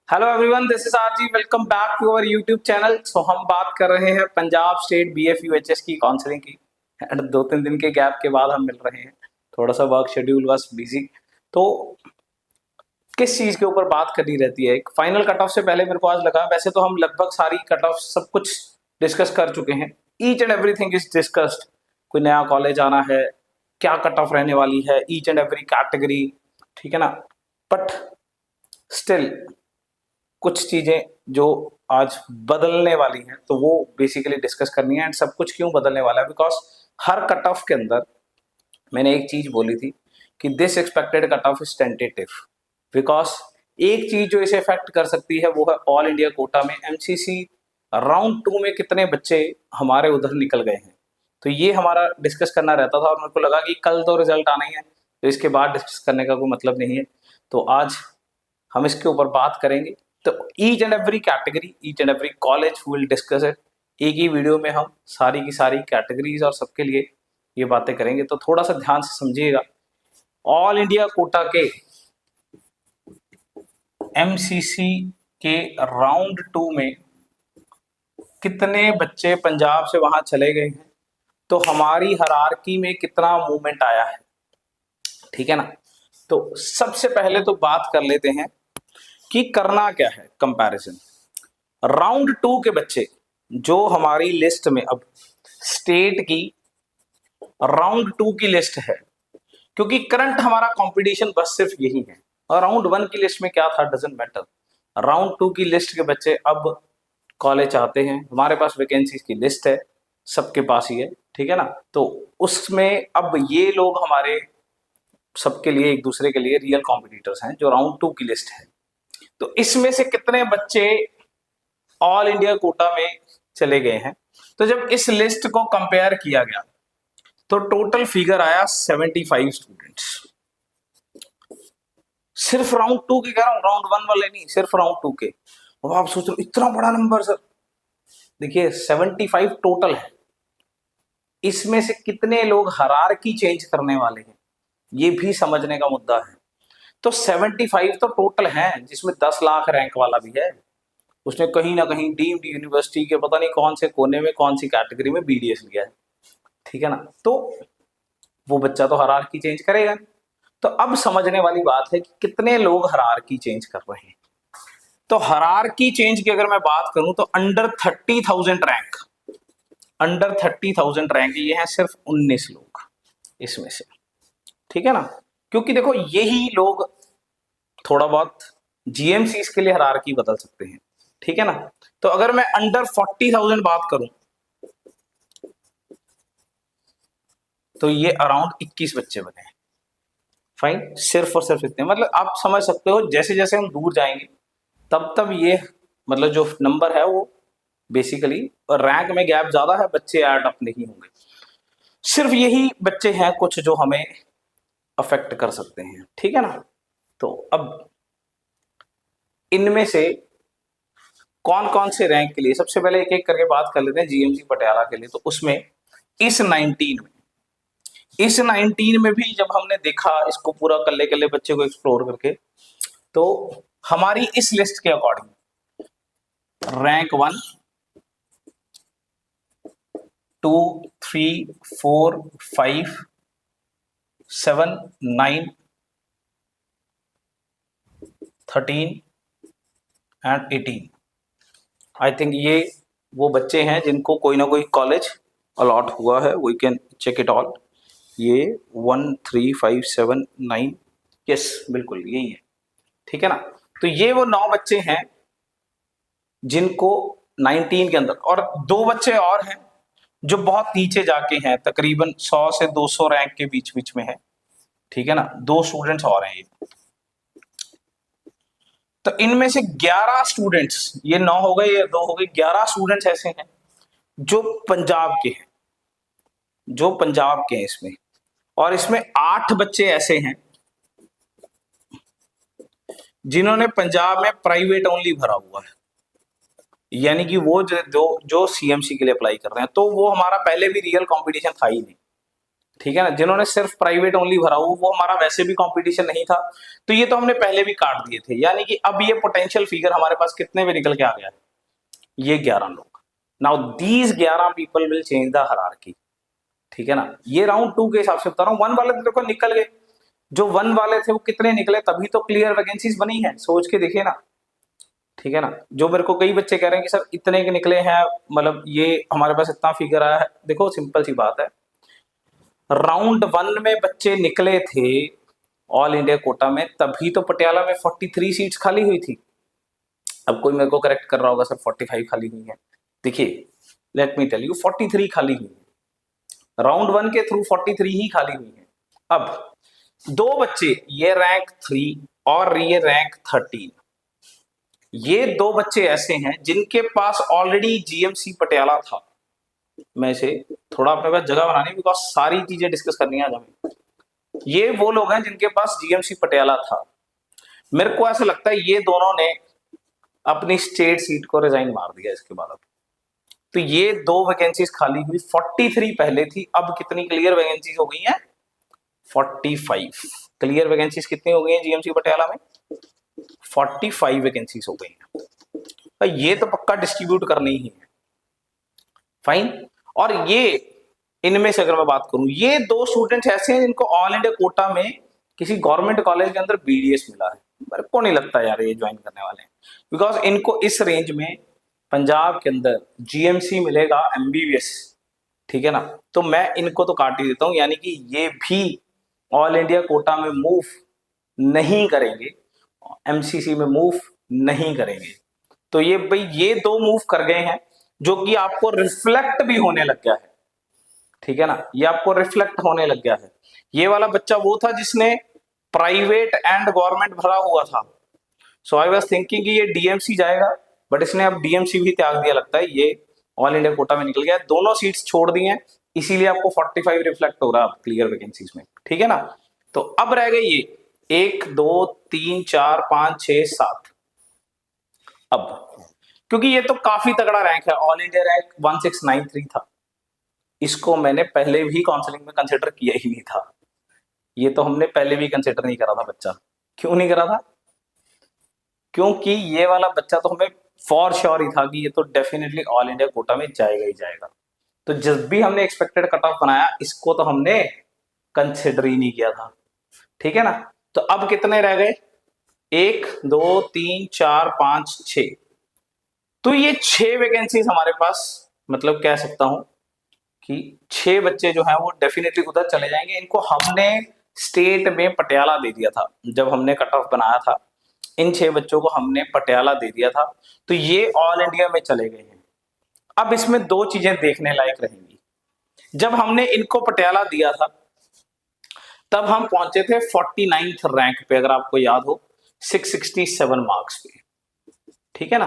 Hello everyone, this is RG. Welcome back to our YouTube channel. So हम बात कर रहे हैं पंजाब स्टेट बीएफयूएचएस की काउंसलिंग की। एंड 2-3 दिन के गैप के बाद हम मिल रहे हैं। थोड़ा सा वर्क शेड्यूल वाज बिजी। तो किस चीज के ऊपर बात करनी रहती है, एक फाइनल कट ऑफ से पहले मेरे को आज लगा, वैसे तो हम लगभग सारी कट ऑफ सब कुछ डिस्कस कर चुके हैं। Each and everything is discussed. कोई नया कॉलेज आना है, क्या कट ऑफ रहने वाली है, ईच एंड एवरी कैटेगरी, ठीक है ना। बट स्टिल कुछ चीजें जो आज बदलने वाली हैं तो वो बेसिकली डिस्कस करनी है। एंड सब कुछ क्यों बदलने वाला है, बिकॉज हर कट ऑफ के अंदर मैंने एक चीज बोली थी कि this expected cut of is tentative. Because एक चीज जो इसे इफेक्ट कर सकती है वो है ऑल इंडिया कोटा में एमसीसी राउंड 2 में कितने बच्चे हमारे उधर निकल गए हैं। तो ये हमारा डिस्कस करना रहता था और मेरे को लगा कि कल तो रिजल्ट आना ही है, तो इसके बाद डिस्कस करने का कोई मतलब नहीं है। तो आज हम इसके ऊपर बात करेंगे। तो each and every category, each and every college will discuss it. एक ही वीडियो में हम सारी की सारी कैटेगरीज और सबके लिए ये बातें करेंगे, तो थोड़ा सा ध्यान से समझिएगा। ऑल इंडिया कोटा के एमसीसी के राउंड 2 में कितने बच्चे पंजाब से वहां चले गए हैं, तो हमारी हायरार्की में कितना मूवमेंट आया है, ठीक है ना। तो सबसे पहले तो बात कर लेते हैं कि करना क्या है कंपैरिजन। राउंड 2 के बच्चे जो हमारी लिस्ट में अब स्टेट की राउंड 2 की लिस्ट है, क्योंकि करंट हमारा कंपटीशन बस सिर्फ यही है। और राउंड 1 की लिस्ट में क्या था डजंट मैटर। राउंड 2 की लिस्ट के बच्चे अब कॉलेज आते हैं, हमारे पास वैकेंसीज की लिस्ट है, सबके पास ही है, ठीक है ना। तो उसमें अब ये लोग हमारे सबके लिए एक दूसरे के लिए रियल कॉम्पिटिटर्स हैं जो राउंड 2 की लिस्ट है। तो इसमें से कितने बच्चे ऑल इंडिया कोटा में चले गए हैं, तो जब इस लिस्ट को कंपेयर किया गया तो टोटल फिगर आया 75 स्टूडेंट्स। सिर्फ राउंड 2 के कह रहा हूं, राउंड 1 वाले नहीं, सिर्फ राउंड 2 के। अब आप सोच रहे हो इतना बड़ा नंबर सर। देखिए 75 टोटल है, इसमें से कितने लोग हायरार्की चेंज करने वाले हैं ये भी समझने का मुद्दा है। तो 75 तो टोटल है, जिसमें 10 लाख रैंक वाला भी है। उसने कहीं ना कहीं डीम्ड यूनिवर्सिटी के पता नहीं कौन से कोने में कौन सी कैटेगरी में बीडीएस लिया है, ठीक है ना। तो वो बच्चा तो हायरार्की चेंज करेगा। तो अब समझने वाली बात है कि कितने लोग हायरार्की चेंज कर रहे हैं। तो हायरार्की चेंज की अगर मैं बात करूं तो अंडर 30,000 रैंक, अंडर 30,000 रैंक ये हैं सिर्फ 19 लोग इसमें से, ठीक है ना। क्योंकि देखो यही लोग थोड़ा बहुत जीएमसी के लिए हायरार्की बदल सकते हैं, ठीक है ना। तो अगर मैं अंडर 40,000 बात करूं तो ये अराउंड 21 बच्चे बने हैं। फाइन, सिर्फ और सिर्फ इतने, मतलब आप समझ सकते हो जैसे जैसे हम दूर जाएंगे तब तब ये मतलब जो नंबर है वो बेसिकली रैंक में गैप ज्यादा है, बच्चे ऐड अप नहीं होंगे। सिर्फ यही बच्चे हैं कुछ जो हमें अफेक्ट कर सकते हैं, ठीक है ना। तो अब इनमें से कौन कौन से रैंक के लिए, सबसे पहले एक एक करके बात कर लेते हैं। जीएमसी पटियाला के लिए तो उसमें इस 19 में भी जब हमने देखा इसको पूरा कल्ले कल्ले बच्चे को एक्सप्लोर करके, तो हमारी इस लिस्ट के according rank 1, 2, 3, 4, 5, 7, 9, 13 and 18, I think ये वो बच्चे हैं जिनको कोई ना कोई कॉलेज अलॉट हुआ है। We can check it all. ये 1, 3, 5, 7, 9, यस बिल्कुल यही है, ठीक है ना। तो ये वो 9 बच्चे हैं जिनको 19 के अंदर, और 2 बच्चे और हैं जो बहुत नीचे जाके हैं, तकरीबन 100 से 200 रैंक के बीच बीच में है, ठीक है ना। 2 स्टूडेंट्स और हैं ये। तो इनमें से 11 स्टूडेंट्स, ये 9 हो गए, ये 2 हो गए, 11 स्टूडेंट्स ऐसे हैं जो पंजाब के हैं, जो पंजाब के हैं इसमें। और इसमें 8 बच्चे ऐसे हैं जिन्होंने पंजाब में प्राइवेट ओनली भरा हुआ है, यानी कि वो जो सीएमसी के लिए अप्लाई कर रहे हैं। तो वो हमारा पहले भी रियल कंपटीशन था ही नहीं, ठीक है ना, जिन्होंने सिर्फ प्राइवेट ओनली भरा हो वो हमारा वैसे भी कंपटीशन नहीं था, तो ये तो हमने पहले भी काट दिए थे, यानी कि अब ये पोटेंशियल फिगर हमारे पास कितने में निकल के आ गया है, ये 11 लोग। Now these 11 people will change the hierarchy, ठीक है ना। ये राउंड 2 के हिसाब से बता रहा हूँ, 1 वाले तो देखो निकल गए, जो 1 वाले थे वो कितने निकले, तभी तो क्लियर वैकेंसीज बनी है, सोच के देखिए ना, ठीक है ना। जो मेरे को कई बच्चे कह रहे हैं कि सर इतने के निकले हैं, मतलब ये हमारे पास इतना फिगर आया है, देखो सिंपल सी बात है, राउंड 1 में बच्चे निकले थे ऑल इंडिया कोटा में, तभी तो पटियाला में 43 सीट्स खाली हुई थी। अब कोई मेरे को करेक्ट कर रहा होगा सर 45 खाली हुई है, देखिए लेट मी टेल यू 43 खाली हुई है, राउंड 1 के थ्रू 43 ही खाली हुई है। अब दो बच्चे, ये रैंक 3 और ये रैंक 13, ये दो बच्चे ऐसे हैं जिनके पास ऑलरेडी जीएमसी पटियाला था। मैं इसे थोड़ा अपने पास जगह बनानी, बिकॉज सारी चीजें डिस्कस करनी है आज हमें। ये वो लोग हैं जिनके पास जीएमसी पटियाला था। मेरे को ऐसा लगता है ये दोनों ने अपनी स्टेट सीट को रिजाइन मार दिया इसके बाद। अब तो ये 2 वैकेंसीज खाली हुई, 43 पहले थी, अब कितनी क्लियर वैकेंसीज हो गई हैं, 45 क्लियर वैकेंसीज कितनी हो गई हैं जीएमसी पटियाला में, 45 वैकेंसीज हो गई हैं। ये तो पक्का डिस्ट्रीब्यूट करनी ही है, फाइन। और ये इनमें से अगर मैं बात करूं, ये 2 स्टूडेंट्स ऐसे हैं जिनको ऑल इंडिया कोटा में किसी गवर्नमेंट कॉलेज के अंदर बीडीएस मिला है। मेरे को नहीं लगता यार ये ज्वाइन करने वाले हैं, बिकॉज इनको इस रेंज में पंजाब के अंदर जीएमसी मिलेगा एमबीबीएस, ठीक है ना। तो मैं इनको तो काट ही देता हूं, यानी कि ये भी ऑल इंडिया कोटा में मूव नहीं करेंगे, एमसीसी में मूव नहीं करेंगे। तो ये भाई ये 2 मूव कर गए हैं, जो कि आपको रिफ्लेक्ट भी होने लग गया है, ठीक है ना, ये आपको रिफ्लेक्ट होने लग गया है। ये वाला बच्चा वो था जिसने प्राइवेट एंड गवर्नमेंट भरा हुआ था, सो आई वाज थिंकिंग कि ये डीएमसी जाएगा, बट इसने अब डीएमसी भी त्याग दिया, लगता है ये ऑल इंडिया कोटा में निकल गया, दोनों सीट्स छोड़ दी हैं, इसीलिए आपको 45 रिफ्लेक्ट हो रहा है क्लियर वैकेंसीज में, ठीक है ना। तो अब रह गए ये 1 2 3 4 5 6 7। अब क्योंकि ये तो काफी तगड़ा रैंक है, ऑल इंडिया रैंक 1693 था, इसको मैंने पहले भी काउंसलिंग में कंसिडर किया ही नहीं था, ये तो हमने पहले भी कंसिडर नहीं करा था बच्चा। क्यों नहीं करा था, क्योंकि ये वाला बच्चा तो हमें फॉर श्योर ही था कि ये तो डेफिनेटली ऑल इंडिया कोटा में जाएगा ही जाएगा। तो जब भी हमने एक्सपेक्टेड कट ऑफ बनाया, इसको तो हमने कंसिडर ही नहीं किया था, ठीक है ना। तो अब कितने रह गए, 1 2 3 4 5 6, तो ये 6 वैकेंसीज हमारे पास, मतलब कह सकता हूं कि 6 बच्चे जो हैं वो डेफिनेटली उधर चले जाएंगे। इनको हमने स्टेट में पटियाला दे दिया था, जब हमने कट ऑफ बनाया था इन 6 बच्चों को हमने पटियाला दे दिया था, तो ये ऑल इंडिया में चले गए हैं। अब इसमें 2 चीजें देखने लायक रहेंगी। जब हमने इनको पटियाला दिया था तब हम पहुंचे थे 49th रैंक पे, अगर आपको याद हो, 667 मार्क्स पे, ठीक है ना।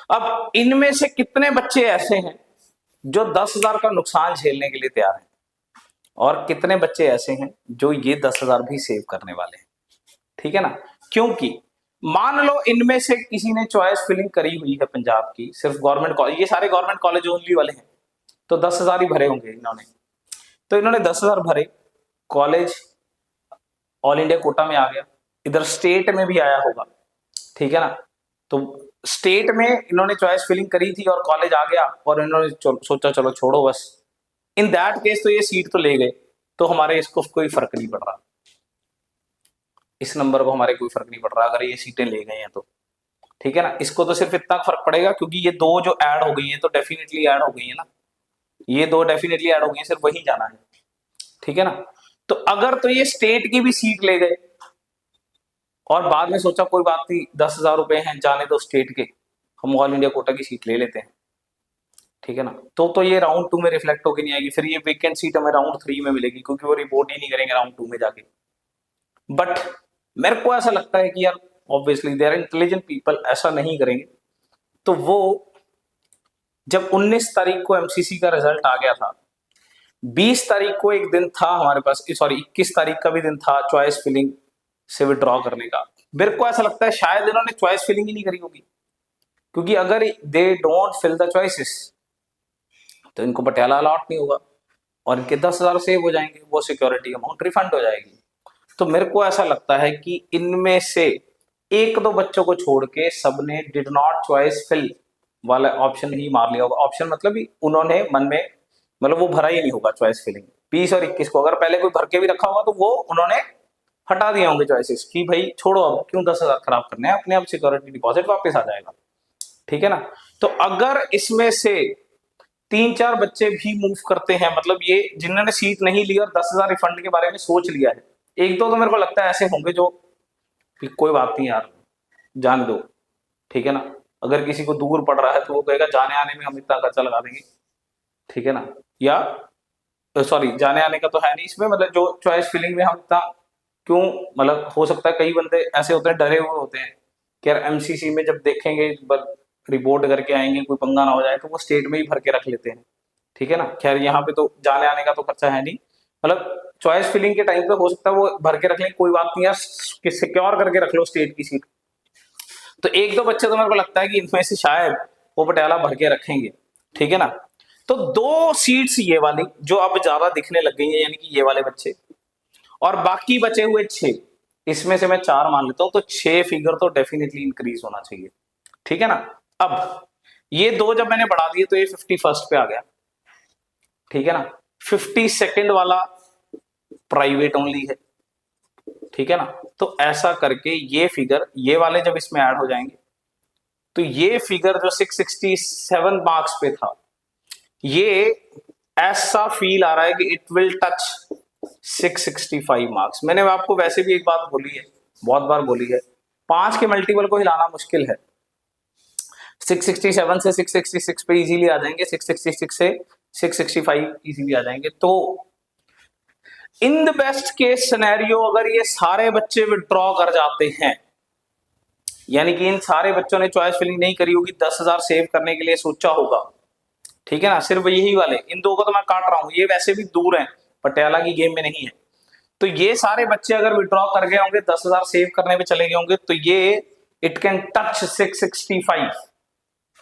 अब इनमें से कितने बच्चे ऐसे हैं जो 10,000 का नुकसान झेलने के लिए तैयार हैं, और कितने बच्चे ऐसे हैं जो ये 10,000 भी सेव करने वाले हैं, ठीक है ना। क्योंकि मान लो इनमें से किसी ने चॉइस फिलिंग करी हुई है पंजाब की, सिर्फ गवर्नमेंट कॉलेज, ये सारे गवर्नमेंट कॉलेज ओनली वाले हैं, तो 10,000 ही भरे होंगे इन्होंने, तो इन्होंने 10,000 भरे, कॉलेज ऑल इंडिया कोटा में आ गया, इधर स्टेट में भी आया होगा, ठीक है ना। तो स्टेट में इन्होंने चॉइस फिलिंग करी थी और कॉलेज आ गया, और इन्होंने सोचा चलो छोड़ो बस, इन दैट केस तो ये सीट तो ले गए, तो हमारे इसको कोई फर्क नहीं पड़ रहा, इस नंबर को हमारे कोई फर्क नहीं पड़ रहा अगर ये सीटें ले गए हैं तो, ठीक है ना। इसको तो सिर्फ इतना फर्क पड़ेगा क्योंकि ये 2 जो ऐड हो गई हैं तो डेफिनेटली ऐड हो गई है ना, ये 2 डेफिनेटली ऐड हो गई हैं, सिर्फ वही जाना है, ठीक है ना। तो अगर तो ये स्टेट की भी सीट ले गए और बाद में सोचा कोई बात नहीं, 10,000 रुपए हैं, जाने दो स्टेट के, हम ऑल इंडिया कोटा की सीट ले लेते हैं, ठीक है ना, तो ये राउंड 2 में रिफ्लेक्ट होकर नहीं आएगी, फिर ये वेकेंट सीट हमें राउंड 3 में मिलेगी, क्योंकि वो रिपोर्ट ही नहीं करेंगे राउंड 2 में जाके। बट मेरे को ऐसा लगता है कि यार obviously they are intelligent people, ऐसा नहीं करेंगे। तो वो जब 19 तारीख को एमसीसी का रिजल्ट आ गया था, 20 तारीख को एक दिन था हमारे पास, सॉरी 21 तारीख का भी दिन था चॉइस फिलिंग से विड्रॉ करने का। मेरे को ऐसा लगता है शायद इन्होंने चॉइस फिलिंग ही नहीं करी होगी, क्योंकि अगर they don't fill the choices तो इनको पटियाला अलॉट नहीं होगा। और इनके 10,000 सेव हो जाएंगे, वो सिक्योरिटी अमाउंट रिफंड हो जाएगी। तो मेरे को ऐसा लगता है कि इनमें से एक दो बच्चों को छोड़ के सबने डिड नॉट चॉइस फिल वाला ऑप्शन ही मार लिया होगा। ऑप्शन मतलब ही उन्होंने मन में, मतलब वो भरा ही नहीं होगा चॉइस फिलिंग। 20 और 21 को अगर पहले कोई भर के भी रखा होगा तो वो उन्होंने हटा दिए होंगे चॉइसेस कि भाई छोड़ो, अब क्यों 10,000 खराब करने हैं, अपने आप सिक्योरिटी डिपॉजिट वापस आ जाएगा। ठीक है ना। तो अगर इसमें से 3-4 बच्चे भी मूव करते हैं, मतलब ये जिन्होंने सीट नहीं ली और 10,000 रिफंड के बारे में सोच लिया है, एक दो तो मेरे को लगता है ऐसे होंगे जो कि कोई बात नहीं यार, जान दो। ठीक है ना। अगर किसी को दूर पड़ रहा है तो वो कहेगा जाने आने में हम इतना खर्चा लगा देंगे। ठीक है ना। या सॉरी, जाने आने का तो है नहीं इसमें, मतलब जो चॉइस फिलिंग में हम इतना क्यों, मतलब हो सकता है कई बंदे ऐसे होते हैं डरे हुए होते हैं कि यार एमसीसी में जब देखेंगे रिपोर्ट करके आएंगे, कोई पंगा ना हो जाए, तो वो स्टेट में ही भर के रख लेते हैं। ठीक है ना। खैर यहाँ पे तो जाने आने का तो खर्चा है नहीं, मतलब चॉइस फिलिंग के टाइम पे हो सकता है वो भर के रख लें, कोई बात नहीं यार, सिक्योर करके रख लो स्टेट की सीट। तो एक दो बच्चे तो मेरे को लगता है कि इनमें से शायद वो पटियाला भर के रखेंगे। ठीक है ना। तो 2 सीट्स ये वाली जो अब ज्यादा दिखने लग गई है, यानी कि ये वाले बच्चे, और बाकी बचे हुए 6, इसमें से मैं 4 मान लेता हूं, तो 6 फिगर तो डेफिनेटली इंक्रीज होना चाहिए। ठीक है ना। अब ये 2 जब मैंने बढ़ा दिए तो ये 51st पे आ गया। ठीक है ना। 52nd वाला प्राइवेट ओनली है। ठीक है ना। तो ऐसा करके ये फिगर, ये वाले जब इसमें ऐड हो जाएंगे तो ये फिगर जो 667 मार्क्स पे था, ये ऐसा फील आ रहा है कि इट विल टच 665 मार्क्स। मैंने आपको वैसे भी एक बात बोली है, बहुत बार बोली है, 5 के मल्टीपल को हिलाना मुश्किल है। 667 से 666 पे इजीली आ जाएंगे, 666 से 665 इजीली आ जाएंगे। तो in the best case scenario अगर ये सारे बच्चे विड्रॉ कर जाते हैं, यानी कि इन सारे बच्चों ने चॉइस फिलिंग नहीं करी होगी, 10,000 सेव करने के लिए सोचा होगा। ठीक है ना। सिर्फ यही वाले, इन 2 को तो मैं काट रहा हूं, ये वैसे भी दूर हैं, पटियाला की गेम में नहीं है। तो ये सारे बच्चे अगर विड्रॉ कर गए होंगे, 10,000 सेव करने में चले गए होंगे, तो ये इट कैन टच 665।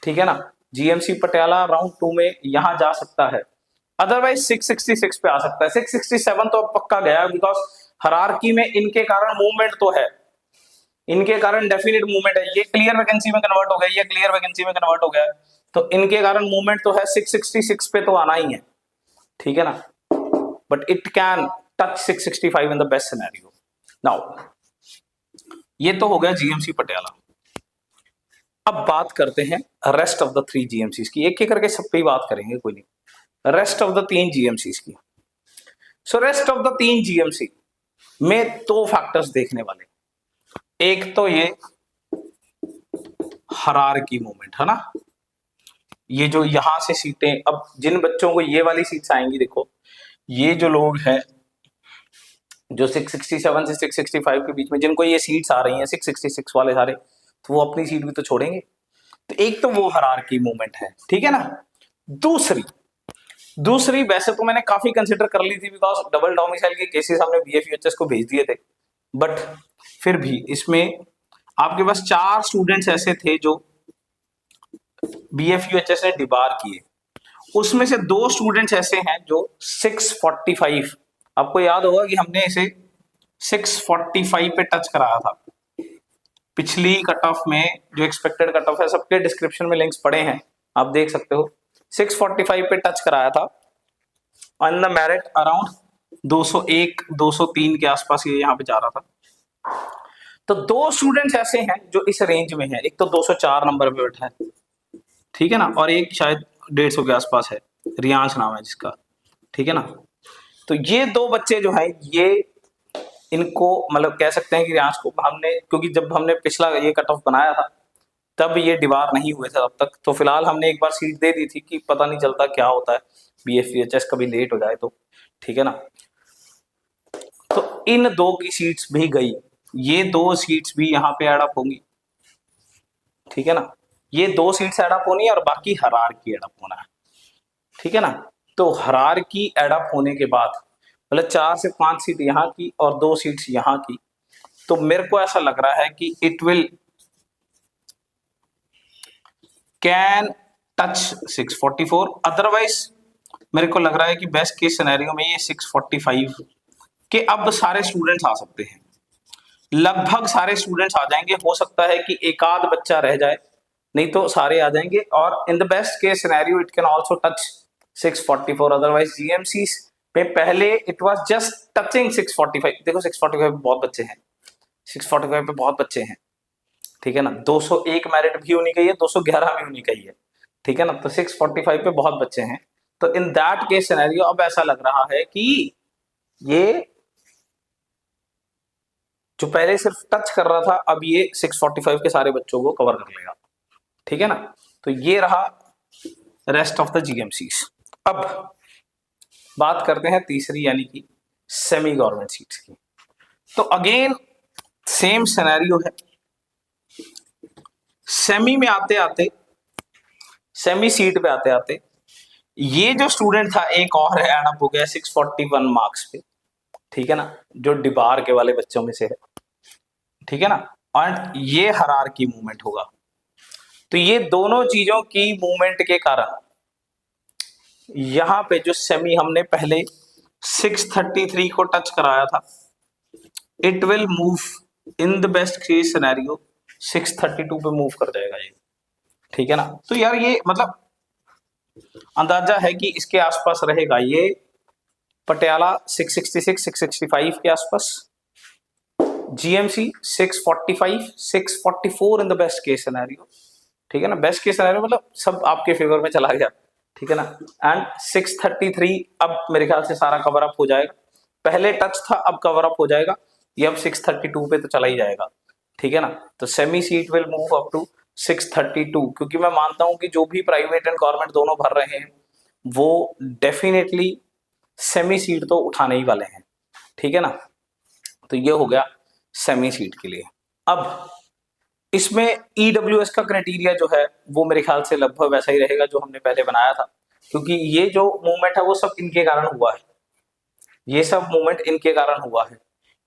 ठीक है ना। जीएमसी पटियाला राउंड 2 में यहां जा सकता है, अदरवाइज 666 पे आ सकता है। 667 तो अब पक्का गया, बिकॉज हरारकी में इनके कारण मूवमेंट तो है, इनके कारण डेफिनेट मूवमेंट है। ये क्लियर वैकेंसी में कन्वर्ट हो गया, ये क्लियर वैकेंसी में कन्वर्ट हो गया, तो इनके कारण मूवमेंट तो है, 666 पे तो आना ही है। ठीक है ना। But it can touch 665 in the best scenario. Now ये तो हो गया जीएमसी पटियाला। अब बात करते हैं रेस्ट ऑफ द 3 जीएमसीज की, एक एक करके सब पे ही बात करेंगे, कोई नहीं। रेस्ट ऑफ द 3 जीएमसीज की। So rest of the 3 GMC में 2 फैक्टर्स देखने वाले। एक तो ये हरारकी मूवमेंट है ना, ये जो यहां से सीटें, अब जिन बच्चों को ये वाली सीट्स आएंगी, देखो ये जो लोग हैं जो 667 से 665 के बीच में जिनको ये सीट्स आ रही हैं, 666 वाले सारे, तो वो अपनी सीट भी तो छोड़ेंगे। तो एक तो वो हरारकी मूवमेंट है। ठीक है ना। दूसरी वैसे तो मैंने काफी कंसिडर कर ली थी, बिकॉज डबल डोमिसाइल के केसेस हमने बीएफयूएचएस को भेज दिए थे, बट फिर भी इसमें आपके पास 4 स्टूडेंट्स ऐसे थे जो बीएफयूएचएस ने डिबार किए, उसमें से 2 स्टूडेंट्स ऐसे हैं जो 645, आपको याद होगा कि हमने इसे 645 पे टच कराया था पिछली कट ऑफ में। जो एक्सपेक्टेड कट ऑफ है सबके डिस्क्रिप्शन में लिंक्स पड़े हैं, आप देख सकते हो। 645 पे टच कराया था, ऑन द मेरिट अराउंड 201 203 के आसपास ये यहाँ पे जा रहा था। तो 2 स्टूडेंट्स ऐसे हैं जो इस रेंज में है, एक तो 204 नंबर पे बैठा है, ठीक है ना, और एक शायद 150 के आसपास है, रियांश नाम है जिसका। ठीक है ना। तो ये 2 बच्चे जो है, ये इनको मतलब कह सकते हैं कि रियांश को हमने, क्योंकि जब हमने पिछला ये कट ऑफ बनाया था तब ये डिबार नहीं हुए थे अब तक, तो फिलहाल हमने एक बार सीट दे दी थी कि पता नहीं चलता क्या होता है बीएफयूएचएस कभी लेट हो जाए तो। ठीक है ना। तो इन 2 की सीट्स भी गई, ये 2 सीट्स भी यहाँ पे एड अप होंगी। ठीक है ना। ये 2 सीट्स एड अप होनी है और बाकी हरारकी एड अप होना है। ठीक है ना। तो हरारकी एड अप होने के बाद मतलब 4 से 5 सीट यहाँ की और 2 सीट्स यहाँ की, तो मेरे को ऐसा लग रहा है कि it will can touch 644। Otherwise मेरे को लग रहा है कि बेस्ट केस सिनेरियो में ये 645 के अब सारे स्टूडेंट्स आ सकते हैं, लगभग सारे स्टूडेंट्स आ जाएंगे। हो सकता है कि एक आध बच्चा रह जाए, नहीं तो सारे आ जाएंगे। और in the best case scenario it can also touch 644। Otherwise GMC पे पहले इट वाज जस्ट टचिंग 645। देखो 645 पे बहुत बच्चे हैं, 645 पे बहुत बच्चे हैं, ठीक है ना। 201 मेरिट भी होनी चाहिए, 211 भी होनी चाहिए, ठीक है ना। तो 645 पे बहुत बच्चे हैं। तो इन दैट केस सिनेरियो अब ऐसा लग रहा है कि ये जो पहले सिर्फ टच कर रहा था, अब ये 645 के सारे बच्चों को कवर कर लेगा, ठीक है ना। तो ये रहा रेस्ट ऑफ द जीएमसीज। अब बात करते हैं तीसरी यानी कि सेमी गवर्नमेंट सीट्स की। तो अगेन सेम सिनेरियो है। सेमी में आते आते, सेमी सीट पे आते आते ये जो स्टूडेंट था एक और ऐड अप हो गया 641 मार्क्स पे, ठीक है ना, जो डिबार के वाले बच्चों में से है, ठीक है ना। और ये हायरार्की मूवमेंट होगा। तो ये दोनों चीजों की मूवमेंट के कारण यहां पे जो सेमी हमने पहले 633 को टच कराया था, it will move in the best case scenario 632 पे मूव कर जाएगा ये, ठीक है ना। तो यार ये मतलब अंदाजा है कि इसके आसपास रहेगा ये। पटियाला 666 665 के आसपास, GMC 645 644 in the best case scenario, ठीक है ना। बेस्ट केस सिनेरियो मतलब सब आपके फेवर में चला गया, ठीक है ना। एंड 633 अब मेरे ख्याल से सारा कवर अप हो जाएगा। पहले टच था, अब कवर अप हो जाएगा। ये अब 632 पे तो चला ही जाएगा, ठीक है ना। तो semi seat will move up to 632, क्योंकि मैं मानता हूं कि जो भी प्राइवेट एंड गवर्नमेंट दोनों भर रहे हैं वो डेफिनेटली सेमी सीट तो उठाने ही वाले हैं, ठीक है ना। तो ये हो गया सेमी सीट के लिए। अब इसमें ईडब्ल्यूएस का क्राइटेरिया जो है वो मेरे ख्याल से लगभग वैसा ही रहेगा जो हमने पहले बनाया था, क्योंकि ये जो मूवमेंट है वो सब इनके कारण हुआ है, ये सब मूवमेंट इनके कारण हुआ है।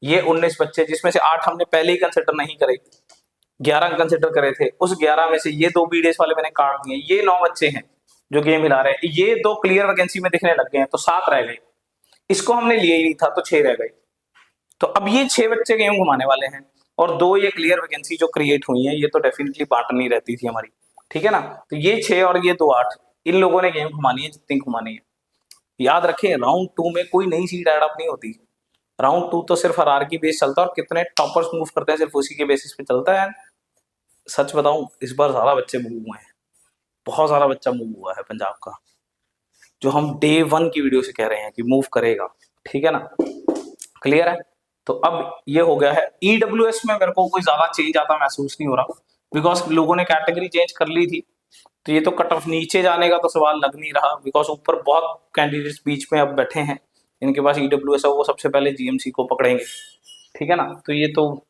ये 19 बच्चे जिसमें से 8 हमने पहले ही कंसिडर नहीं करे, 11 कंसिडर करे थे, उस 11 में से ये 2 बीडीएस वाले मैंने काट दिए। ये 9 बच्चे हैं जो गेम हिला रहे हैं, ये 2 क्लियर वैकेंसी में दिखने लग गए हैं, तो 7 रह गए। इसको हमने लिया ही नहीं था तो 6 रह गए। तो अब ये 6 बच्चे गेम घुमाने वाले हैं, और 2 ये क्लियर वैकेंसी जो क्रिएट हुई है, ये तो डेफिनेटली बांटनी रहती थी हमारी, ठीक है ना। तो ये 6 और ये 2 8, इन लोगों ने गेम घुमानी है जितनी घुमानी है। याद रखें राउंड 2 में कोई नई सीट एड अप नहीं होती। राउंड 2 तो सिर्फ हायरार्की बेस चलता है, और कितने टॉपर्स मूव करते हैं सिर्फ उसी के बेसिस पे चलता है। सच बताऊं इस बार ज्यादा बच्चे मूव हुए हैं, बहुत ज्यादा बच्चा मूव हुआ है पंजाब का, जो हम डे 1 की वीडियो से कह रहे हैं कि मूव करेगा, ठीक है ना। क्लियर है। तो अब ये हो गया है। ईडब्ल्यूएस में मेरे को कोई ज्यादा चेंज आता महसूस नहीं हो रहा, बिकॉज लोगों ने कैटेगरी चेंज कर ली थी। तो ये तो कट ऑफ नीचे जाने का तो सवाल लग नहीं रहा, बिकॉज ऊपर बहुत कैंडिडेट्स बीच में अब बैठे हैं, इनके पास ईडब्ल्यूएस है, वो सबसे पहले जीएमसी को पकड़ेंगे, ठीक है ना। तो ये तो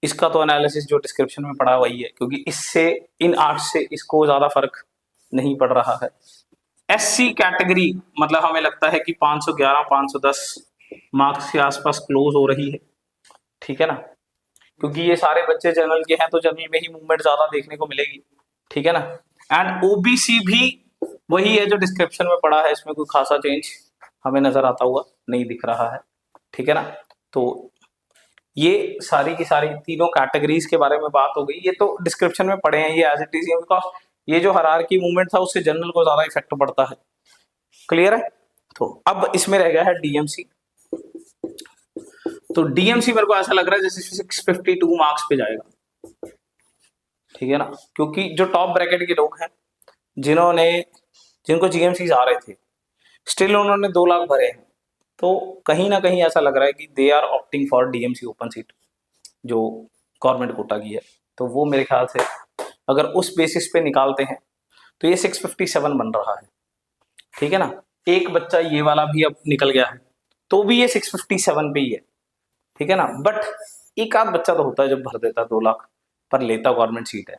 इसका तो एनालिसिस जो डिस्क्रिप्शन में पड़ा वही है, क्योंकि इससे इन 8 से इसको ज्यादा फर्क नहीं पड़ रहा है। एससी कैटेगरी मतलब हमें लगता है कि 511 510 मार्क्स के आसपास क्लोज हो रही है, ठीक है ना, क्योंकि ये सारे बच्चे जनरल के हैं तो जनरल में ही मूवमेंट ज्यादा देखने को मिलेगी, ठीक है ना। एंड ओबीसी भी वही है जो डिस्क्रिप्शन में पड़ा है, इसमें कोई खासा चेंज हमें नजर आता हुआ नहीं दिख रहा है, ठीक है ना। तो ये सारी की सारी तीनों कैटेगरीज के बारे में बात हो गई। ये तो डिस्क्रिप्शन में पड़े हैं, ये एज इट इज, बिकॉज ये जो हायरार्की मूवमेंट था उससे जनरल को ज्यादा इफेक्ट पड़ता है। क्लियर है। तो अब इसमें रह गया है डीएमसी। तो डीएमसी मेरे को ऐसा लग रहा है जैसे 652 मार्क्स पे जाएगा, ठीक है ना, क्योंकि जो टॉप ब्रैकेट के लोग हैं जिनको जीएमसी आ रहे थे, स्टिल उन्होंने 2 लाख भरे हैं। तो कहीं ना कहीं ऐसा लग रहा है कि they are opting for DMC open seat जो गवर्नमेंट कोटा की है। तो वो मेरे ख्याल से अगर उस बेसिस पे निकालते हैं तो ये 657 बन रहा है, ठीक है ना। एक बच्चा ये वाला भी अब निकल गया है तो भी ये 657 पे ही है, ठीक है ना। बट एक आध बच्चा तो होता है जब भर देता 2 लाख पर लेता गवर्नमेंट सीट है,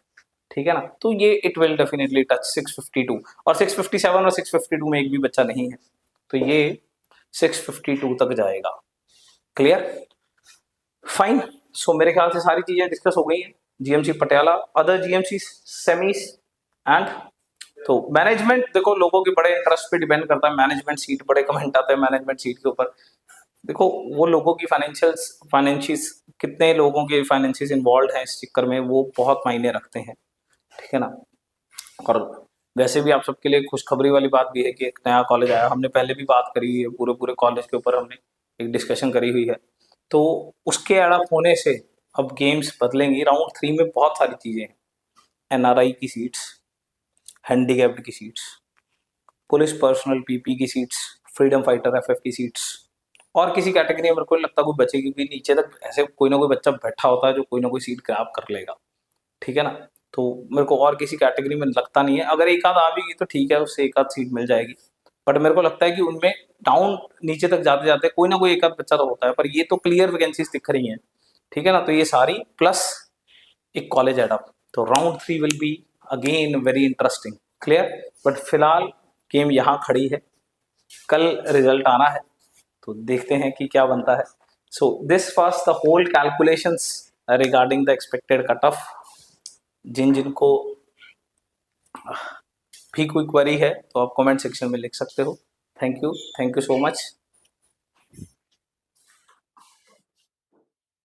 ठीक है ना। तो ये इट विल डेफिनेटली टच 652, और 657 और 652 में एक भी बच्चा नहीं है, तो ये 652 तक जाएगा। Clear, fine. सो मेरे ख्याल से सारी चीजें डिस्कस हो गई हैं। GMC Patiala, other GMC, semis and तो मैनेजमेंट देखो लोगों के बड़े इंटरेस्ट पे डिपेंड करता है, मैनेजमेंट सीट बड़े कमेंट आते हैं मैनेजमेंट सीट के ऊपर। देखो वो लोगों की फाइनेंशियस कितने लोगों के फाइनेंशियस इन्वॉल्व हैं इस चक्कर में, वो बहुत मायने रखते हैं, ठीक है ना। और वैसे भी आप सबके लिए खुशखबरी वाली बात भी है कि एक नया कॉलेज आया, हमने पहले भी बात करी हुई है, पूरे पूरे कॉलेज के ऊपर हमने एक डिस्कशन करी हुई है। तो उसके एडअप होने से अब गेम्स बदलेंगी। राउंड 3 में बहुत सारी चीज़ें हैं, एनआरआई की सीट्स, हैंडीकैप्ड की सीट्स, पुलिस पर्सनल पीपी की सीट्स, फ्रीडम फाइटर एफएफ की सीट्स, और किसी कैटेगरी में मेरे को नहीं लगता कोई बचेगी, क्योंकि नीचे तक ऐसे कोई ना कोई बच्चा बैठा होता है जो कोई ना कोई सीट ग्रैब कर लेगा, ठीक है ना। तो मेरे को और किसी कैटेगरी में लगता नहीं है, अगर एक आध आ भी गई तो ठीक है, उससे एक आध सीट मिल जाएगी, बट मेरे को लगता है कि उनमें डाउन नीचे तक जाते जाते कोई ना कोई एक आध बच्चा तो होता है, पर ये तो क्लियर वैकेंसीज दिख रही हैं, ठीक है ना। तो ये सारी प्लस एक कॉलेज एडअप, तो round 3 will be again very interesting, clear. But फिलहाल गेम यहाँ खड़ी है, कल रिजल्ट आना है, तो देखते हैं कि क्या बनता है। So this was the whole calculations regarding the expected cut off. जिन जिनको भी कोई क्वेरी है तो आप कमेंट सेक्शन में लिख सकते हो। Thank you so much.